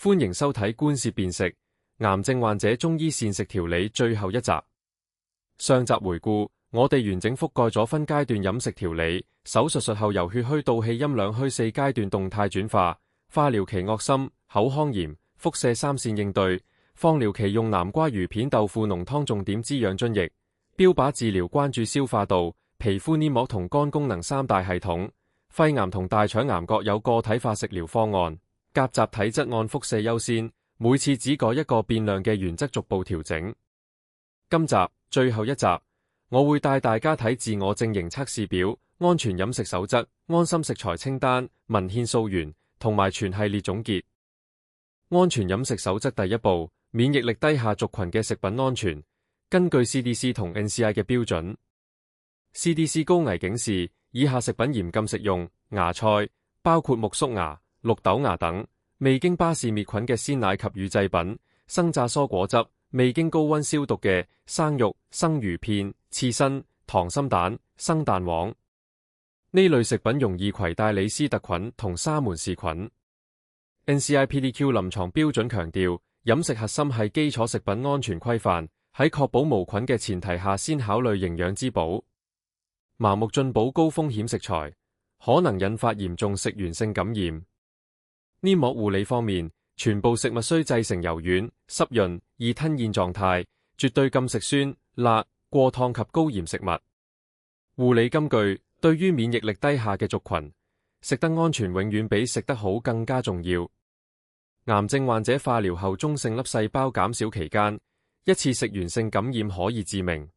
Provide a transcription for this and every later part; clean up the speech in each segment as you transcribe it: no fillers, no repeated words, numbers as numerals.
歡迎收睇官涉辨識癌症患者中醫膳食調理最後一集。上集回顧，我哋完整覆蓋咗分階段飲食調理、手術後由血虛到氣陰兩虛4階段動態轉化、化療期惡心、口腔炎、腹瀉3線應對、放療期用南瓜魚片豆腐濃湯重點滋養津液、標靶治療關注消化道、皮膚黏膜同肝功能3大系統、肺癌同大腸癌各有個體化食療方案。夾雜體質按腹瀉優先，每次只改一個變量嘅原則逐步調整。今集最後一集，我會帶大家睇自我證型測試表、安全飲食守則、安心食材清單、文獻溯源同埋全系列總結。安全飲食守則第一步，免疫力低下族群嘅食品安全。根據 CDC 同 NCI 嘅標準， CDC 高危警示以下食品嚴禁食用：芽菜，包括苜蓿芽、綠豆芽等，未經巴氏滅菌嘅鮮奶及乳製品，生榨蔬果汁，未經高溫消毒嘅生肉、生魚片、刺身、溏心蛋、生蛋黃。呢類食品容易攜帶李斯特菌同沙門氏菌。NCI-PDQ 臨床標準強調，飲食核心係基礎食品安全規範，喺確保無菌嘅前提下，先考慮營養滋補。盲目進補高風險食材，可能引發嚴重食源性感染。黏膜護理方面，全部食物需製成柔軟、濕潤、易吞嚥狀態，絕對禁食酸、辣、過燙及高鹽食物。護理金句：對於免疫力低下嘅族群，食得安全永遠比食得好更加重要。癌症患者化療後中性粒細胞減少期間，一次食源性感染可以致命。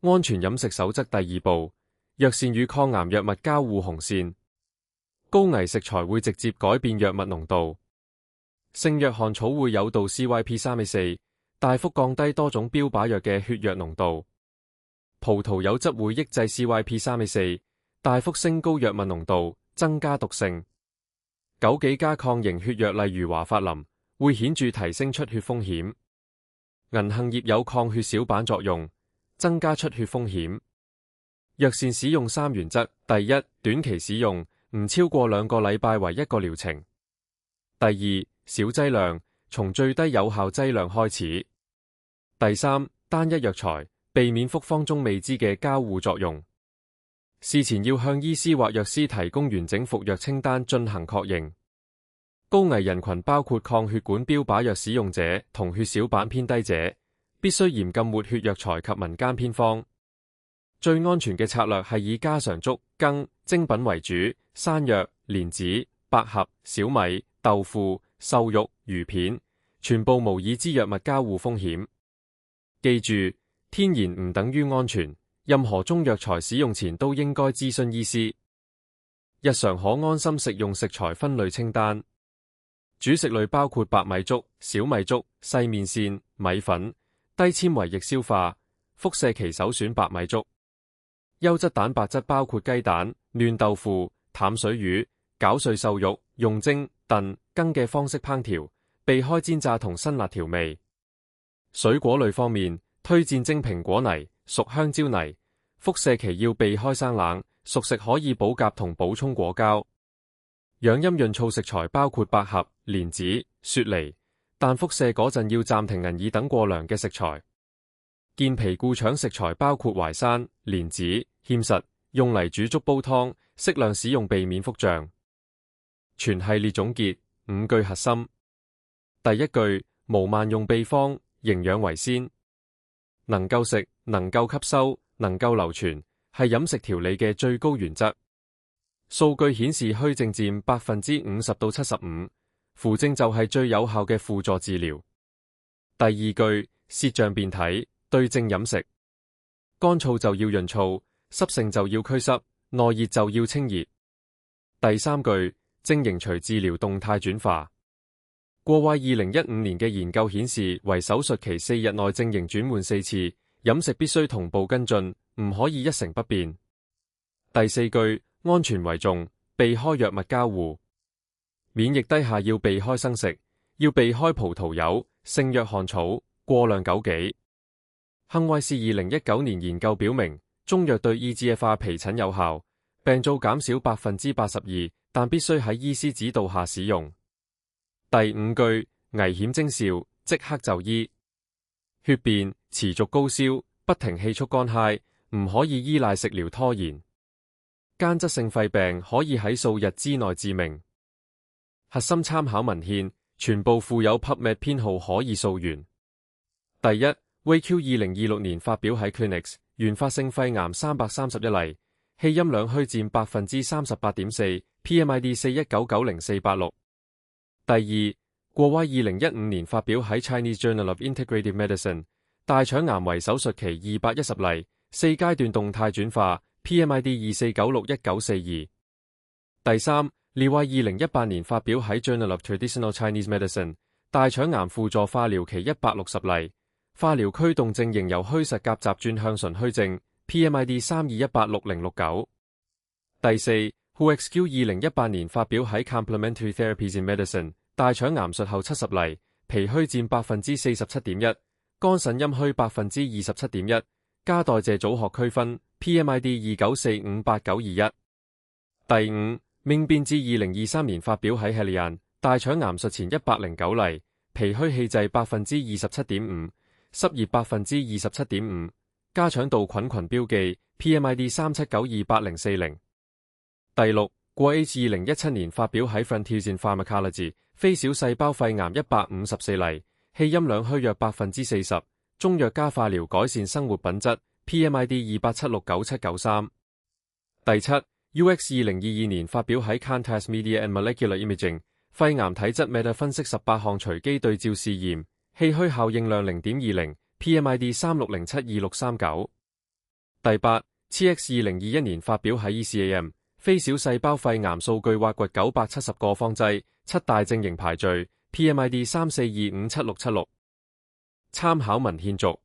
安全飲食守則第二步，藥膳與抗癌藥物交互紅線。高危食材會直接改變藥物濃度。聖約翰草會誘導 CYP3A4， 大幅降低多種標靶藥嘅血藥濃度。葡萄柚汁會抑制 CYP3A4， 大幅升高藥物濃度，增加毒性。枸杞加抗凝血藥例如華法林，會顯著提升出血風險。銀杏葉有抗血小板作用，增加出血風險。藥膳使用3原則：第一，短期使用，唔超過2個禮拜為1個療程；第二，小劑量，從最低有效劑量開始；第三，單一藥材，避免複方中未知嘅交互作用。事前要向醫師或藥師提供完整服藥清單進行確認。高危人群包括抗血管標靶藥使用者同血小板偏低者，必須嚴禁活血藥材及民間偏方。最安全嘅策略係以家常粥、羹、精品為主，山藥、蓮子、百合、小米、豆腐、瘦肉、魚片，全部無已知藥物交互風險。記住，天然唔等於安全，任何中藥材使用前都應該諮詢醫師。日常可安心食用食材分類清單。主食類包括白米粥、小米粥、細麵線、米粉，低纖維易消化，腹瀉期首選白米粥。優質蛋白質包括雞蛋、嫩豆腐、淡水魚、攪碎瘦肉，用蒸、燉、羹嘅方式烹調，避開煎炸同辛辣調味。水果類方面，推薦蒸蘋果泥、熟香蕉泥。腹瀉期要避開生冷，熟食可以補鉀同補充果膠。養陰潤燥食材包括百合、蓮子、雪梨，但腹瀉嗰陣要暫停銀耳等過涼嘅食材。健脾固腸食材包括淮山、蓮子、芡實，用嚟煮粥煲湯，適量使用避免腹脹。全系列總結5句核心。第一句，無萬用秘方，營養為先。能夠食、能夠吸收、能夠流傳，係飲食調理嘅最高原則。數據顯示虛症佔50%到75%，扶正就係最有效嘅輔助治療。第二句，舌象辨體，對症飲食。乾燥就要潤燥，濕性就要驅濕，內熱就要清熱。第三句，症型隨治療動態轉化。過往2015年嘅研究顯示，為手術期4日內症型轉換4次，飲食必須同步跟進，唔可以一成不變。第四句，安全為重，避開藥物交互。免疫低下要避開生食，要避開葡萄柚、聖約翰草、過量枸杞。亨威斯2019年研究表明，中藥對 EGFR 皮疹有效，病灶減少82%，但必須喺醫師指導下使用。第五句，危險徵兆，即刻就醫。血便，持續高燒，不停氣促乾揩，唔可以依賴食療拖延。間質性肺病可以喺數日之內致命。核心參考文獻全部附有 PubMed 編號，可以溯源。第一 ，WayQ 2026年發表喺 Clinics， 原發性肺癌331例，氣陰兩虛佔 38.4%， PMID 41990-486。第二，過威2015年發表喺 Chinese Journal of Integrative Medicine， 大腸癌為手術期210例，4階段動態轉化， PMID 24961942。第三，列衛2018年發表喺 Journal of Traditional Chinese Medicine， 大腸癌輔助化療期160例，化療驅動症仍由虛實夾雜轉向純虛症， PMID 32186069。第四， WhoXQ 2018年發表喺 Complementary Therapies in Medicine， 大腸癌術後70例，脾虛佔 47.1%， 肝腎陰虛 27.1%， 加代謝組學區分， PMID 29458921。第五，命變至2023年發表喺 Helian， 大腸癌術前109例，脾虛氣滯 27.5%， 濕熱 27.5%， 加腸道菌群標記， PMID 37928040。第六，過 H 2017年發表喺 Frontiers in Pharmacology， 非小細胞肺癌154例，氣陰兩虛約 40%， 中藥加化療改善生活品質， PMID 28769793。第七，UX 2022年發表喺 Cantas Media and Molecular Imaging， 肺癌體質 Meta 分析18項隨機對照試驗，氣虛效應量 0.20， PMID 36072639。第八， CX 2021年發表喺 ECAM， 非小細胞肺癌數據挖掘970個方劑，7大症型排序， PMID 34257676。參考文獻續。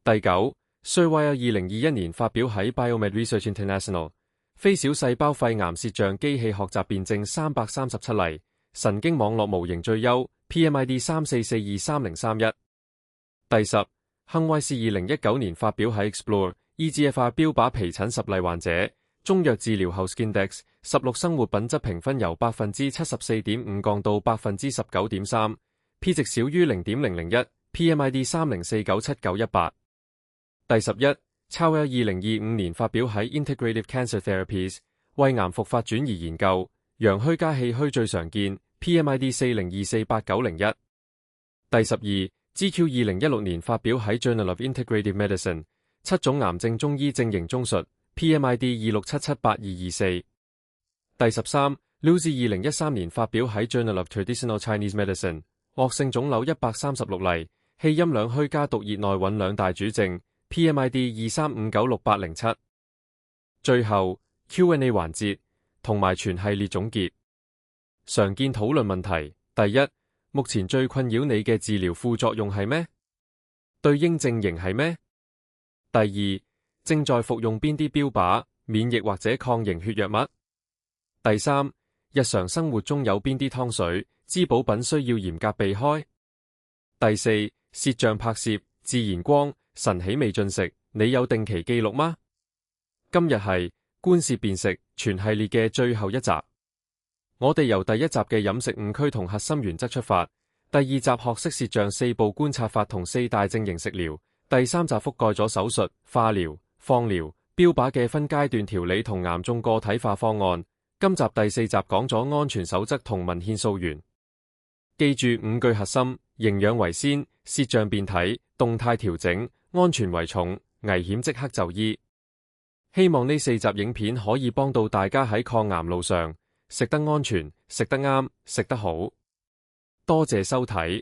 第九， Surveyor 2021年發表喺 Biomed Research International， 非小細胞肺癌攝像機器學習辯證337例，神經網絡模型最優， PMID 34423031。第十，亨威斯2019年發表喺 Explore EGFR 標靶皮疹10例患者，中藥治療後 Skindex 16生活品質評分由 74.5% 降到 19.3%，P 值少於 0.001， PMID 30497918。第11， Chao 2025年發表喺 Integrative Cancer Therapies 胃癌復發轉移研究，陽虛加氣虛最常見， PMID 40248901。第12， GQ 2016年發表喺 Journal of Integrative Medicine， 7種癌症中醫症型綜述， PMID 26778224。第13， Lucy 2013年發表喺 Journal of Traditional Chinese Medicine， 惡性腫瘤136例，氣陰兩虛加毒熱內蘊兩大主症， PMID 23596807。最後 Q&A 環節同埋全系列總結。常見討論問題：第一，目前最困擾你嘅治療副作用係咩？對應症型係咩？第二，正在服用邊啲標靶、免疫或者抗凝血藥物？第三，日常生活中有邊啲湯水、滋補品需要嚴格避開？第四，攝像拍攝、自然光、晨起未進食，你有定期記錄嗎？今日係觀攝辨識全系列嘅最後一集。我哋由第一集嘅飲食誤區同核心原則出發，第二集學識攝像4步觀察法同4大症型食療，第三集覆蓋咗手術、化療、放療、標靶嘅分階段調理同癌眾個體化方案。今集第4集講咗安全守則同文獻溯源。記住5句核心：營養為先，攝像辨體，動態調整，安全為重，危險即刻就醫。希望呢4集影片可以幫到大家喺抗癌路上食得安全、食得啱、食得好。多謝收睇。